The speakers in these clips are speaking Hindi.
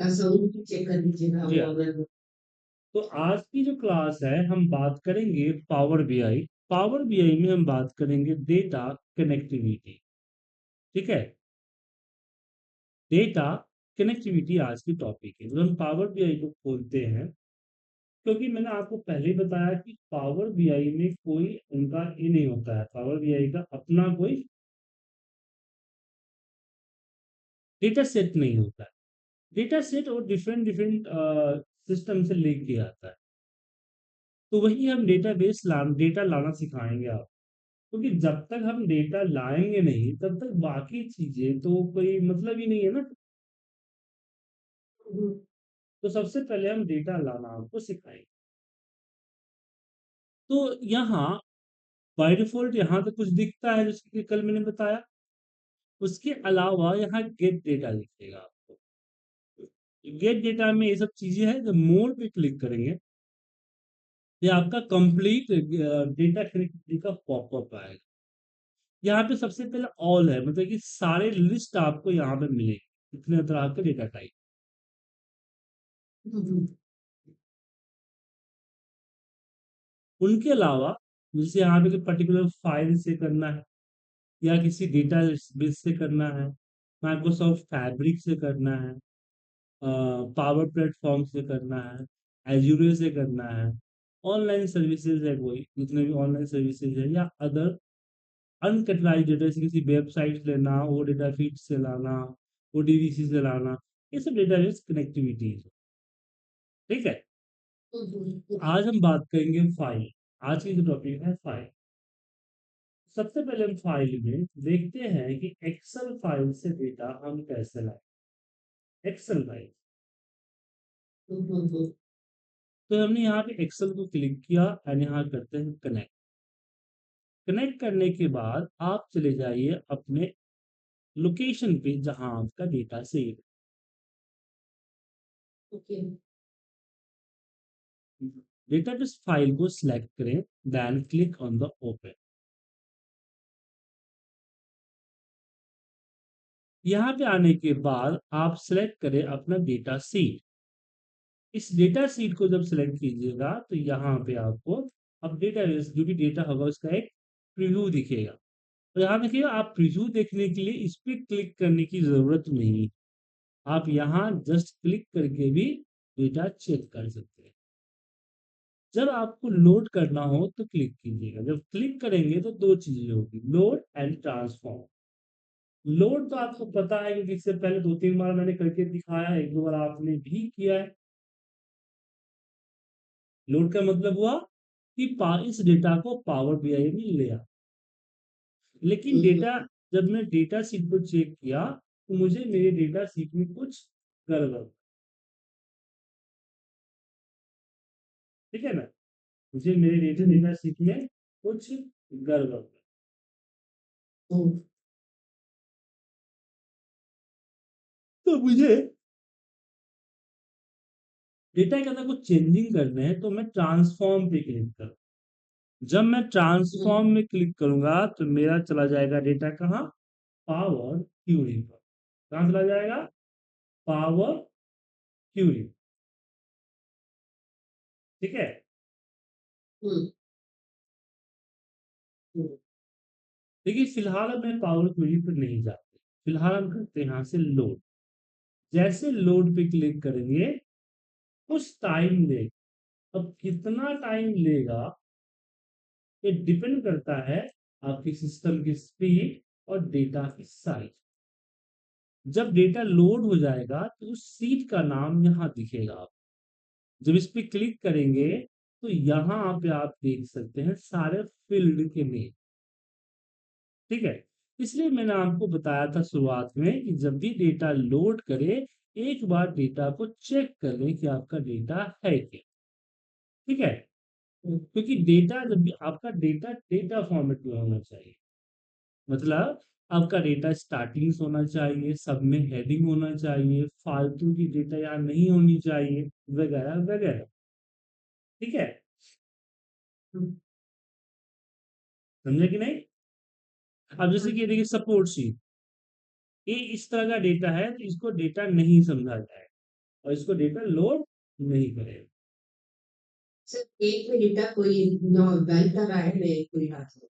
चेक कर लीजिएगा जी वो हाँ। अगर तो आज की जो क्लास है हम बात करेंगे पावर बीआई। पावर बीआई में हम बात करेंगे डेटा कनेक्टिविटी। ठीक है, डेटा कनेक्टिविटी आज की टॉपिक है। जब हम पावर बीआई को खोलते हैं, क्योंकि मैंने आपको पहले ही बताया कि पावर बीआई में कोई उनका ये नहीं होता है, पावर बीआई का अपना कोई डेटा सेट नहीं होता है। डेटा सेट और डिफरेंट डिफरेंट सिस्टम से लेके आता है। तो वही हम डेटा लाना सिखाएंगे आप, क्योंकि जब तक हम डेटा लाएंगे नहीं तब तक बाकी चीजें तो कोई मतलब ही नहीं है ना। तो सबसे पहले हम डेटा लाना आपको सिखाएंगे। तो यहाँ बाय डिफॉल्ट यहाँ पे कुछ दिखता है जैसे कि कल मैंने बताया। उसके अलावा यहाँ गेट डेटा दिखेगा आपको। गेट डेटा में ये सब चीजें हैं। जब मोर पे क्लिक करेंगे, ये आपका कंप्लीट डेटा कनेक्टिविटी का पॉपअप आएगा। यहाँ पे सबसे पहले ऑल है, मतलब कि सारे लिस्ट आपको यहाँ पे मिलेंगे इतने तरह के डेटा टाइप। उनके अलावा जैसे यहाँ पे पर्टिकुलर फाइल से करना है, या किसी डेटा बेस से करना है, माइक्रोसॉफ्ट फैब्रिक से करना है, पावर प्लेटफॉर्म से करना है, एजूरे से करना है, ऑनलाइन सर्विसेज है, कोई जितने भी ऑनलाइन सर्विसेज है, या अदर अनकैटेगराइज्ड डेटा जैसे किसी वेबसाइट से लेना, वो डेटा फीड से लाना, वो डीवीसी से लाना, ये सब डेटाबेस कनेक्टिविटी है। ठीक है, आज हम बात करेंगे फाइल। आज की जो टॉपिक है फाइल। सबसे पहले हम फाइल में देखते हैं कि एक्सेल फाइल से डेटा हम कैसे लाएं। एक्सेल फाइल, तो हमने यहाँ पे एक्सेल को क्लिक किया और यहाँ करते हैं कनेक्ट। कनेक्ट करने के बाद आप चले जाइए अपने लोकेशन पे जहां आपका डेटा सेव ओके। है। डेटाबेस फाइल को सिलेक्ट करें, then click on the open. यहाँ पे आने के बाद आप सिलेक्ट करें अपना डेटा सीट। इस डेटा सीट को जब सिलेक्ट कीजिएगा तो यहाँ पे आपको अब डेटाबेस जो भी डेटा होगा उसका एक प्रीव्यू दिखेगा। तो यहाँ देखिए, आप प्रीव्यू देखने के लिए इस पे क्लिक करने की जरूरत नहीं। आप यहाँ जस्ट क्लिक करके भी डेटा चेक कर सकते हैं। जब आपको लोड करना हो तो क्लिक कीजिएगा। जब क्लिक करेंगे तो दो चीजें होगी, लोड एंड ट्रांसफॉर्म। लोड तो आपको पता है कि इससे पहले 2-3 बार मैंने करके दिखाया है, 1-2 बार आपने भी किया है। लोड का मतलब हुआ कि इस डेटा को पावर बीआई में ले आ। लेकिन डेटा, जब मैं डेटा सीट को चेक किया तो मुझे मेरे डेटा सीट में कुछ गड़बड़। ठीक है ना, मुझे मेरे डेटा सीट में कुछ गड़बड़। तो मुझे डेटा के अंदर कुछ चेंजिंग करने हैं, तो मैं ट्रांसफॉर्म पे क्लिक करूँ। जब मैं ट्रांसफॉर्म में क्लिक करूंगा तो मेरा चला जाएगा डेटा कहाँ, पावर क्यूरी पर। कहाँ चला जाएगा, पावर क्यूरी। ठीक है। देखिए फिलहाल अब मैं पावर क्वेरी पर नहीं जाते, फिलहाल हम करते हैं यहाँ से लोड। जैसे लोड पे क्लिक करेंगे कुछ टाइम लेगा। अब कितना टाइम लेगा ये डिपेंड करता है आपके सिस्टम की स्पीड और डेटा की साइज। जब डेटा लोड हो जाएगा तो उस सीट का नाम यहाँ दिखेगा। आप जब इस पे क्लिक करेंगे तो यहाँ पे आप देख सकते हैं सारे फील्ड के नेम। ठीक है, इसलिए मैंने आपको बताया था शुरुआत में कि जब भी डेटा लोड करे एक बार डेटा को चेक कर लें कि आपका डेटा है क्या। ठीक है, क्योंकि डेटा जब भी आपका डेटा डेटा फॉर्मेट में होना चाहिए, मतलब आपका डेटा स्टार्टिंग से होना चाहिए, सब में हेडिंग होना चाहिए, फालतू की डेटा यहाँ नहीं होनी चाहिए, वगैरह वगैरह। ठीक है, समझे कि नहीं। अब जैसे कि ये देखिए सपोर्ट शीट, ये इस तरह का डेटा है तो इसको डेटा नहीं समझा जाए। और इसको डेटा लोड नहीं करेगा। सर एक मिनट का कोई बेल कर रहा है, मैं कोई बात नहीं।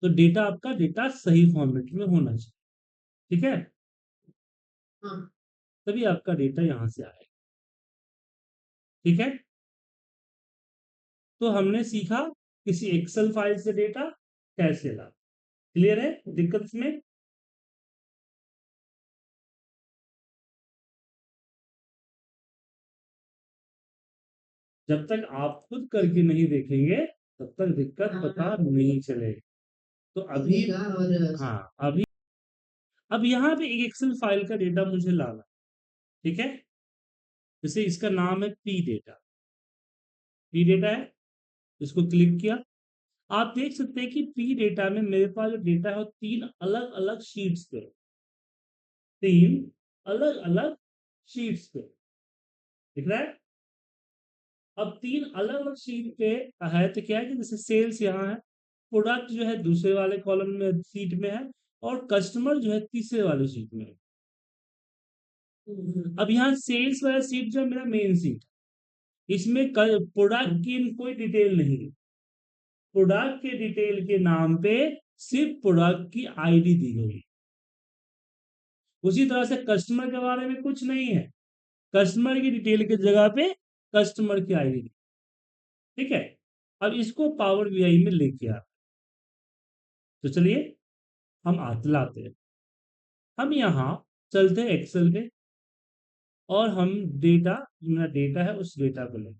तो डेटा आपका डेटा सही फॉर्मेट में होना चाहिए, ठीक है, हाँ तभी आपका डेटा यहां से आएगा, ठीक है। तो हमने सीखा किसी एक्सेल फाइल से डेटा कैसे ला, क्लियर है दिक्कत में। जब तक आप खुद करके नहीं देखेंगे तब तक दिक्कत पता नहीं चलेगी। तो अभी चलेगा। और हाँ अभी अब यहाँ पे एक एक्सेल फाइल का डेटा मुझे लाना, ठीक है। जैसे इसका नाम है पी डेटा, पी डेटा है, इसको क्लिक किया। आप देख सकते हैं कि पी डेटा में मेरे पास जो डेटा है वो तीन अलग अलग शीट्स पे, तीन अलग अलग शीट्स पे दिख रहा है। अब तीन अलग अलग शीट पे है तो क्या है कि जैसे सेल्स यहाँ है, प्रोडक्ट जो है दूसरे वाले कॉलम में शीट में है, और कस्टमर जो है तीसरे वाले शीट में है। अब यहाँ सेल्स वाला शीट जो है मेरा मेन शीट, इसमें प्रोडक्ट की कोई डिटेल नहीं है, प्रोडक्ट के डिटेल के नाम पे सिर्फ प्रोडक्ट की आईडी दी गई। उसी तरह से कस्टमर के बारे में कुछ नहीं है, कस्टमर की डिटेल की जगह पे कस्टमर की आईडी, ठीक है। अब इसको पावर बीआई में लेके आ, तो चलिए हम आते लाते हैं, हम यहाँ चलते हैं एक्सेल पे, और हम डेटा, मेरा डेटा है उस डेटा को लें,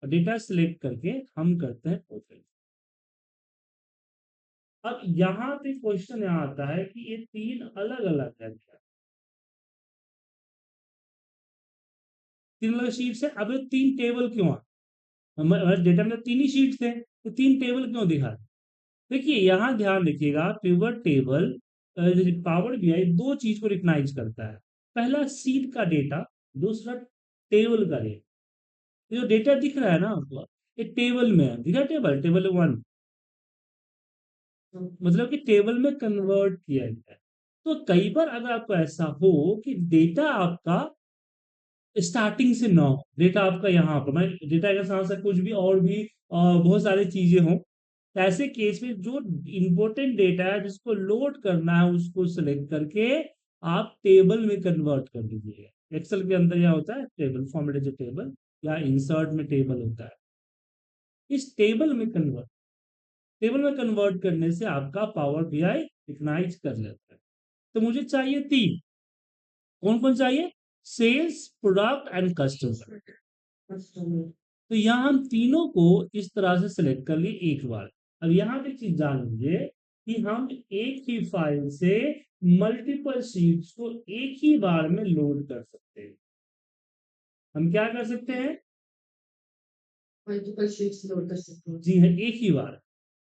और डेटा सिलेक्ट करके हम करते हैं ओपन। अब यहाँ पे क्वेश्चन यहाँ आता है कि ये तीन अलग अलग है, तीन अलग शीट्स है, अब ये तीन टेबल क्यों आ, हमारे डेटा में तीन ही शीट थे तो तीन टेबल क्यों दिखा। देखिए यहाँ ध्यान रखिएगा, पिवट टेबल पावर बीआई दो चीज को रिकॉग्नाइज करता है, पहला सीट का डेटा, दूसरा टेबल का डेटा। जो डेटा दिख रहा है ना आपको, ये टेबल में है, दिखा टेबल, टेबल वन, मतलब कि टेबल में कन्वर्ट किया गया है। तो कई बार अगर आपको ऐसा हो कि डेटा आपका स्टार्टिंग से ना हो, डेटा आपका यहाँ पर मैं डेटा के साथ साथ कुछ भी और भी बहुत सारी चीजें हों, तो ऐसे केस में जो इंपॉर्टेंट डेटा है जिसको लोड करना है उसको सिलेक्ट करके आप टेबल में कन्वर्ट कर दीजिएगा। एक्सेल के अंदर यह होता है टेबल फॉर्मेट, जो टेबल या इंसर्ट में टेबल होता है, इस टेबल में कन्वर्ट करने से आपका पावर बीआई रिकॉग्नाइज कर लेता है। तो मुझे चाहिए तीन, कौन कौन चाहिए, सेल्स, प्रोडक्ट एंड कस्टमर। तो यहाँ हम तीनों को इस तरह से सिलेक्ट कर लिए एक बार। अब यहाँ पे चीज जान लीजिए कि हम एक ही फाइल से मल्टीपल शीट्स को एक ही बार में लोड कर सकते हैं। हम क्या कर सकते हैं, मल्टीपल शीट्स लोड कर सकते हैं। जी हाँ, एक ही बार।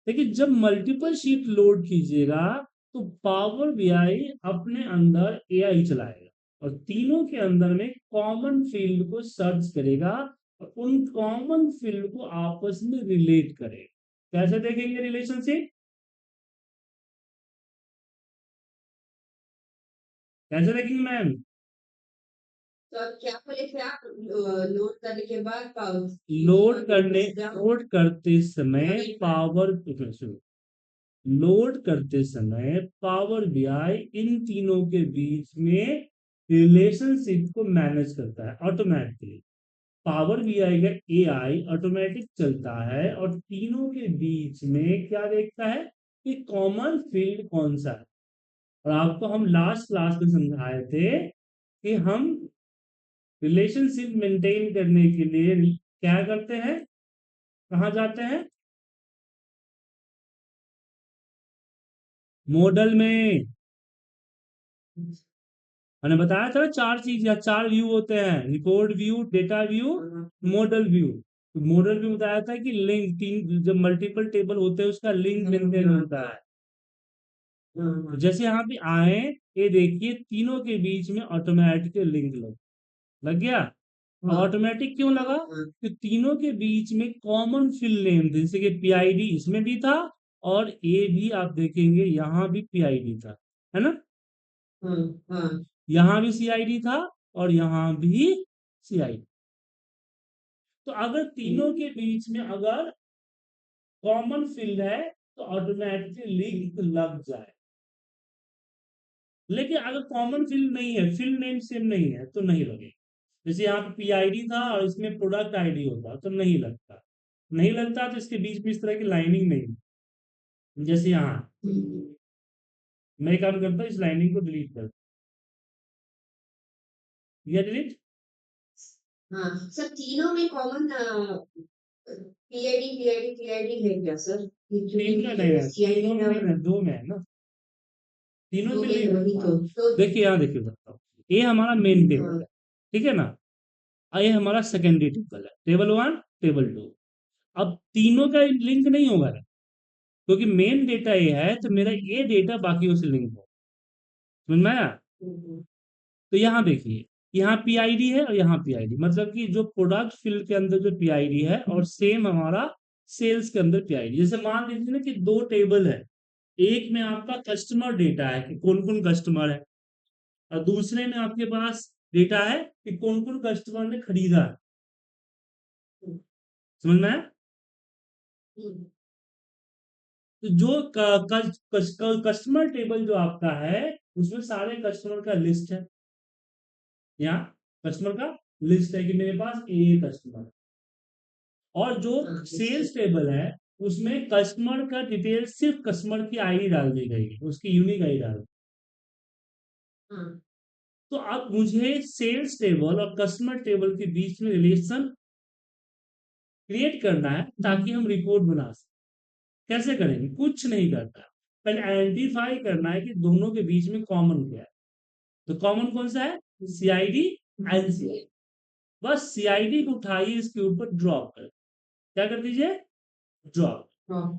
लेकिन जब मल्टीपल शीट लोड कीजिएगा तो पावर बीआई अपने अंदर एआई चलाएगा और तीनों के अंदर में कॉमन फील्ड को सर्च करेगा और उन कॉमन फील्ड को आपस में रिलेट करेगा। कैसे देखेंगे रिलेशनशिप, कैसे देखेंगे मैम, तो अब क्या बोले थे आप, लोड करने के बाद लोड करते समय पावर, लोड करते समय पावर बीआई इन तीनों के बीच में रिलेशनशिप को मैनेज करता है ऑटोमेटिकली। पावर बीआई का एआई ऑटोमेटिक चलता है और तीनों के बीच में क्या देखता है कि कॉमन फील्ड कौन सा है। और आपको हम लास्ट क्लास में समझाए थे कि हम रिलेशनशिप मेंटेन करने के लिए क्या करते हैं, कहाँ जाते हैं, मॉडल में। मैंने बताया था चार चीज या चार व्यू होते हैं, record view, data view, model view. तो मॉडल व्यू बताया था कि लिंक, तीन जब मल्टीपल टेबल होते हैं उसका लिंक मेंटेन होता है। तो जैसे यहाँ पे आए, ये देखिए तीनों के बीच में ऑटोमेटिक लिंक लग गया। ऑटोमेटिक क्यों लगा, कि तीनों के बीच में कॉमन फील्ड नेम, जैसे कि पीआईडी इसमें भी था और ए भी आप देखेंगे यहाँ भी पीआईडी था, है ना? हाँ, हाँ। यहाँ भी सीआईडी था और यहाँ भी सीआईडी। तो अगर तीनों के बीच में अगर कॉमन फील्ड है तो ऑटोमेटिकली लिंक लग जाए। लेकिन अगर कॉमन फील्ड नहीं है, फील्ड नेम सेम नहीं है, तो नहीं लगेगा। जैसे यहाँ पे पीआईडी था और इसमें प्रोडक्ट आईडी होता तो नहीं लगता। नहीं लगता तो इसके बीच में इस तरह की लाइनिंग नहीं। जैसे यहाँ हम्म, मैं एक काम करता हूँ, इस लाइनिंग को डिलीट कर दिया, डिलीट। हाँ सर, तीनों में कॉमन पीआईडी है क्या सर? तीन में नहीं है, सीआईडी तीनों में है नहीं और है, दो में है ना। तीनों दो में में है, वही हाँ, तो देखिए यहाँ देखिए बताता हूँ। ये हमारा मेन टेबल हाँ, है, ठीक है ना? और ये हमारा सेकेंडरी टेबल है, टेबल 1 टेबल 2। अब तीनों का लिंक नहीं होगा, क्योंकि मेन डेटा ये है तो मेरा ये डेटा बाकियों से लिंक हो। समझ में आया? हम्म, तो यहाँ देखिए, यहाँ पीआईडी है और यहाँ पीआईडी, मतलब कि जो प्रोडक्ट फील्ड के अंदर जो पीआईडी है और सेम हमारा सेल्स के अंदर पीआईडी। जैसे मान लीजिए ना कि दो टेबल है, एक में आपका कस्टमर डेटा है कि कौन कौन कस्टमर है, और दूसरे में आपके पास डेटा है कि कौन कौन कस्टमर ने खरीदा है। हम्म, समझ में आया? हम्म, तो जो कस्टमर टेबल जो आपका है उसमें सारे कस्टमर का लिस्ट है। यहाँ कस्टमर का लिस्ट है कि मेरे पास ए कस्टमर है। और जो हाँ, सेल्स टेबल है उसमें कस्टमर का डिटेल सिर्फ कस्टमर की आईडी डाल दी गई है, उसकी यूनिक आईडी डाल। हाँ, तो अब मुझे सेल्स टेबल और कस्टमर टेबल के बीच में रिलेशन क्रिएट करना है ताकि हम रिपोर्ट बना सकें। कैसे करेंगे? कुछ नहीं करता, पहले आइडेंटिफाई करना है कि दोनों के बीच में कॉमन क्या है। तो कॉमन कौन सा है? CID and CID. बस सीआईडी को उठाइए, इसके ऊपर ड्रॉप कर, क्या कर दीजिए? ड्रॉप। हाँ,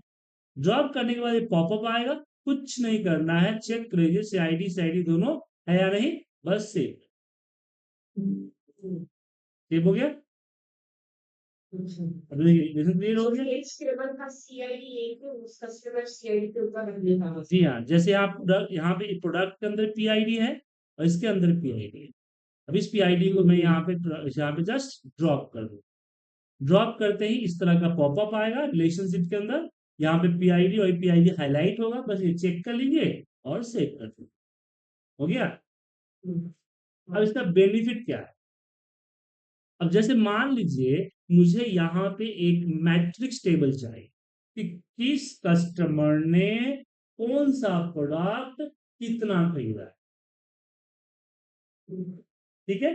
ड्रॉप करने के बाद ये पॉपअप आएगा, कुछ नहीं करना है, चेक कर लीजिए सीआईडी सीआईडी दोनों है या नहीं, बस सेव। हम्म, हम्म, सेव हो गया। अच्छा। अब रिलेशन क्लियर हो जो गया। सेल्स टेबल का सीआईडी एक है, उस कस्टमर सीआईडी के ऊपर रख देता हूँ। जी हाँ, जैसे आप यहाँ पे प्रोडक्ट के अंदर पीआईडी है और इसके अंदर पीआईडी है। अब इस पीआईडी को मैं यहाँ पे जस्ट ड्रॉप कर दूँ। ड्रॉप करते ही इस तरह का पॉपअप आएगा रिलेशनशिप के अंदर। यहाँ पे पीआईडी और पीआईडी हाईलाइट होगा, बस ये चेक कर लीजिए और सेव कर दीजिए। हो गया। हम्म, अब इसका बेनिफिट क्या है? अब जैसे मान लीजिए मुझे यहाँ पे एक मैट्रिक्स टेबल चाहिए कि किस कस्टमर ने कौन सा प्रोडक्ट कितना खरीदा है। हम्म, ठीक है?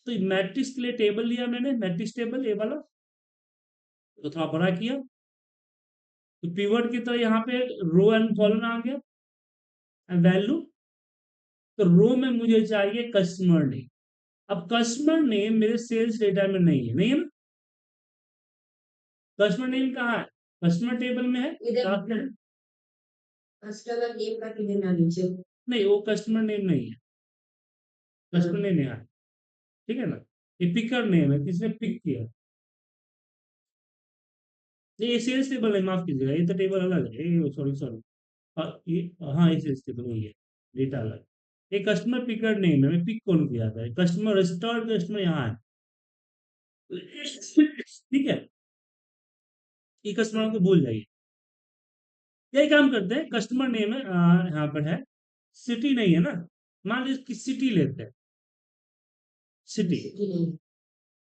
तो मैट्रिक्स के लिए टेबल लिया मैंने, मैट्रिक्स टेबल ये वाला, तो थोड़ा बड़ा किया। तो पिवट की तरह यहाँ पे रो एंड कॉलम आ गया, वैल्यू। तो रो में मुझे चाहिए कस्टमर नेम। अब कस्टमर नेम मेरे सेल्स डेटा में नहीं है, नहीं है ना? कस्टमर नेम कहाँ है? कस्टमर टेबल में है। इधर कस्टमर नेम का किधर ना नीचे। नहीं, वो कस्टमर नेम नहीं है, कस्टमर हाँ, नेम यहाँ है। ठीक है ना? ये पिकर नेम है, किसने पिक किया। ये सेल्स टेबल है, माफ कीजिएगा, ये तो टेबल अलग है, ये सॉरी सॉरी। ये, हाँ ये सेल्स टेबल वही है, डेटा अलग। ये कस्टमर पिकर नेम है, मैं पिक कौन किया था, कस्टमर रजिस्टर्ड कस्टमर यहाँ है। ठीक है, ये कस्टमर को भूल जाइए। यही काम करते हैं, कस्टमर नेम है यहाँ पर है, सिटी नहीं है ना। मान लीजिए कि सिटी लेते हैं, सिटी। नहीं।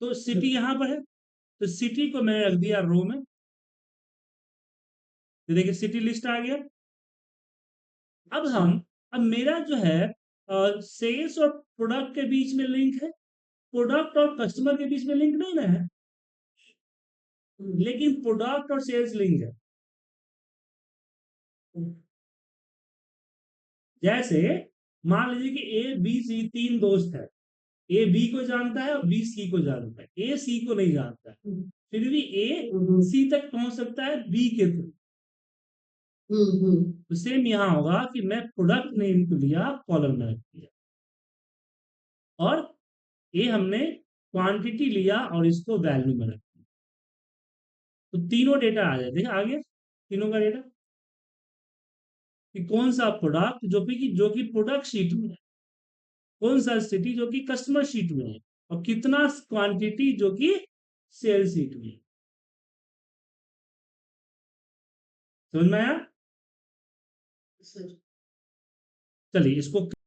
तो सिटी यहाँ पर है, तो सिटी को मैंने रख दिया रो में। तो देखिए सिटी लिस्ट आ गया। अब मेरा जो है सेल्स और प्रोडक्ट के बीच में लिंक है, प्रोडक्ट और कस्टमर के बीच में लिंक नहीं ना है, लेकिन प्रोडक्ट और सेल्स लिंक है। जैसे मान लीजिए कि ए बी सी तीन दोस्त है, ए बी को जानता है और बी सी को जानता है, ए सी को नहीं जानता है, फिर भी ए सी तक पहुंच सकता है बी के थ्रू। तो सेम यहां होगा कि मैं प्रोडक्ट नेम को लिया, कॉलम में रख दिया, और ये हमने क्वांटिटी लिया और इसको वैल्यू में रख दिया। तो तीनों डेटा आ जाए। देखिए आ गया तीनों का डेटा कि कौन सा प्रोडक्ट जो कि प्रोडक्ट शीट में है, कौन सा सिटी जो कि कस्टमर शीट में है, और कितना क्वांटिटी जो कि सेल शीट में है। समझ में आया? सर चलिए इसको